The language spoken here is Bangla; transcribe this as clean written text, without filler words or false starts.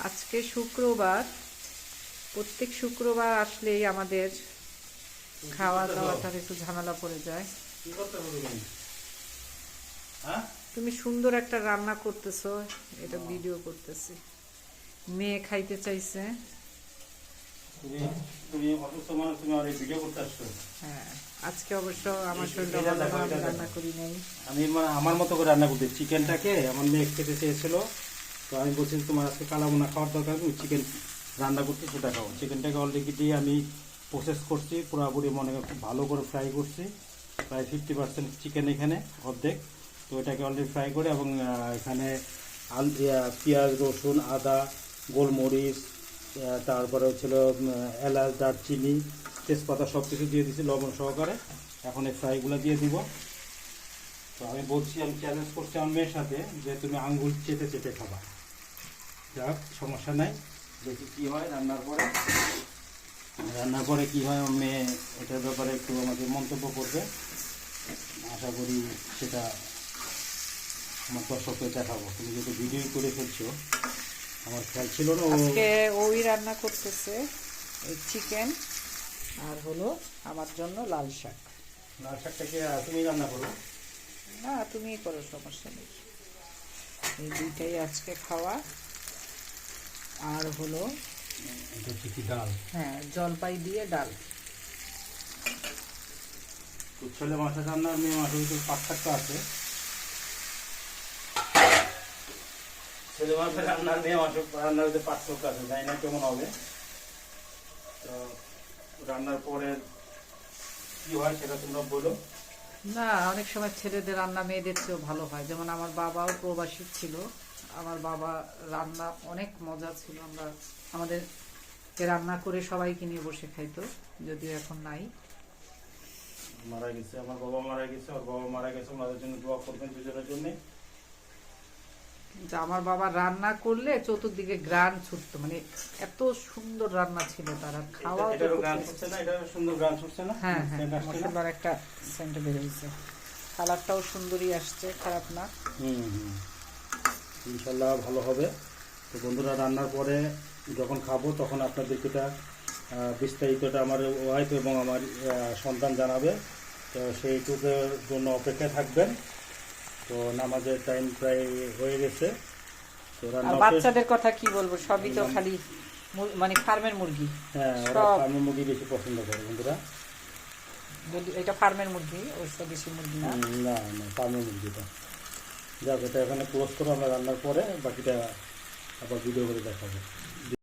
আজকে শুক্রবার, প্রত্যেক শুক্রবার আসলেই আমাদের খাওয়া দাওয়াটার একটু ঝামেলা পড়ে যায়। তুমি সুন্দর একটা রান্না করতেছো, এটা ভিডিও করতেছি। মেয়ে খাইতে চাইছে। হ্যাঁ, আজকে অবশ্য আমার শরীরটা ভালো না, আমি রান্না করি নাই। আমি আমার মতো করে রান্না করতে, চিকেনটাকে আমার মেয়ে খেতে চেয়েছিল, তো আমি বলছি তোমার আজকে কালাবোনা খাওয়ার দরকার, তুমি চিকেন রান্না করছি সেটা খাও। চিকেনটাকে অলরেডি আমি প্রসেস করছি, পুরোপুরি মনে খুব ভালো করে ফ্রাই করছি, প্রায় 50% চিকেন এখানে, অর্ধেক। তো এটাকে অলরেডি ফ্রাই করে এবং এখানে পেঁয়াজ, রসুন, আদা, গোলমরিচ, তারপরে হচ্ছিল এলাচ, দারচিনি, তেজপাতা সব কিছু দিয়ে দিচ্ছি লবণ সহকারে। এখন এই ফ্রাইগুলো দিয়ে দিব। তো আমি বলছি, আমি চ্যালেঞ্জ করছি আমার মেয়ের সাথে যে তুমি আঙ্গুল চেটে চেটে খাবা। যাক, সমস্যা নাই, দেখি কী হয় রান্নার পরে কী হয়। আমার মেয়ে এটার ব্যাপারে একটু আমাকে মন্তব্য করবে, আশা করি সেটা আমার দর্শককে দেখাবো। তুমি যেহেতু ভিডিও করে ফেলছো, আমার খেয়াল ছিল না। আজকে ওই রান্না করতেছে এই চিকেন, আর হলো আমার জন্য লাল শাক। লাল শাকটাকে তুমি রান্না করো? না, তুমিই করো, সমস্যা নেই। এই দুইটাই আজকে খাওয়া। আর হলো ডাল, হ্যাঁ, জলপাই দিয়ে ডাল। তো ছেলে মাছের রান্নার মেয়ে মাছের ভিতরে পার্থক্য আছে। ছেলে মাছের রান্নার মেয়ে মাছের রান্নার ভিতরে পার্থক্য আছে, জানি না কেমন হবে। তো রান্নার পরে কি হয় সেটা তোমরা বলো। না, অনেক সময় ছেলেদের রান্না মেয়েদের চেয়েও ভালো হয়। যেমন আমার বাবাও প্রবাসী ছিল, আমার বাবা রান্না অনেক মজা ছিল। আমাদেরকে রান্না করে সবাইকে নিয়ে বসে খাইতো, যদিও এখন নাই, মারা গেছে। আমার বাবা মারা গেছে, ওর বাবা মারা গেছে। ওনাদের জন্য দোয়া করবেন দুজনের জন্য। কিন্তু আমার বাবা রান্না করলে চতুর্দিকে গ্রান ছুটতো, মানে এত সুন্দর রান্না ছিল তারা। খাওয়া এটারও গান ছুটছে না? এটা সুন্দর গান ছুটছে না? হ্যাঁ হ্যাঁ, মশলার একটা সেন্ট বের হয়েছে, কালারটাও সুন্দরই আসছে, খারাপ না। ইনশাল্লাহ ভালো হবে। তো বন্ধুরা, রান্নার পরে যখন খাবো তখন আপনাদেরকে এটা বিস্তারিতটা আমার ওয়াইফ এবং আমার সন্তান জানাবে। তো সেইটুকুর জন্য অপেক্ষায় থাকবেন। তো নামাজের টাইম প্রায় হয়ে গেছে। তো বাচ্চাদের কথা কি বলবো, সবই তো খালি মানে ফার্মের মুরগি। হ্যাঁ, ওরা ফার্মের মুরগি বেশি পছন্দ করে বন্ধুরা। যদি এটা ফার্মের মুরগি, ওর বেশি মুরগি না। না না, ফার্মের মুরগিটা। যাক, এটা এখানে ক্লোজ করো, আমরা রান্নার পরে বাকিটা আবার ভিডিও করে দেখাবো।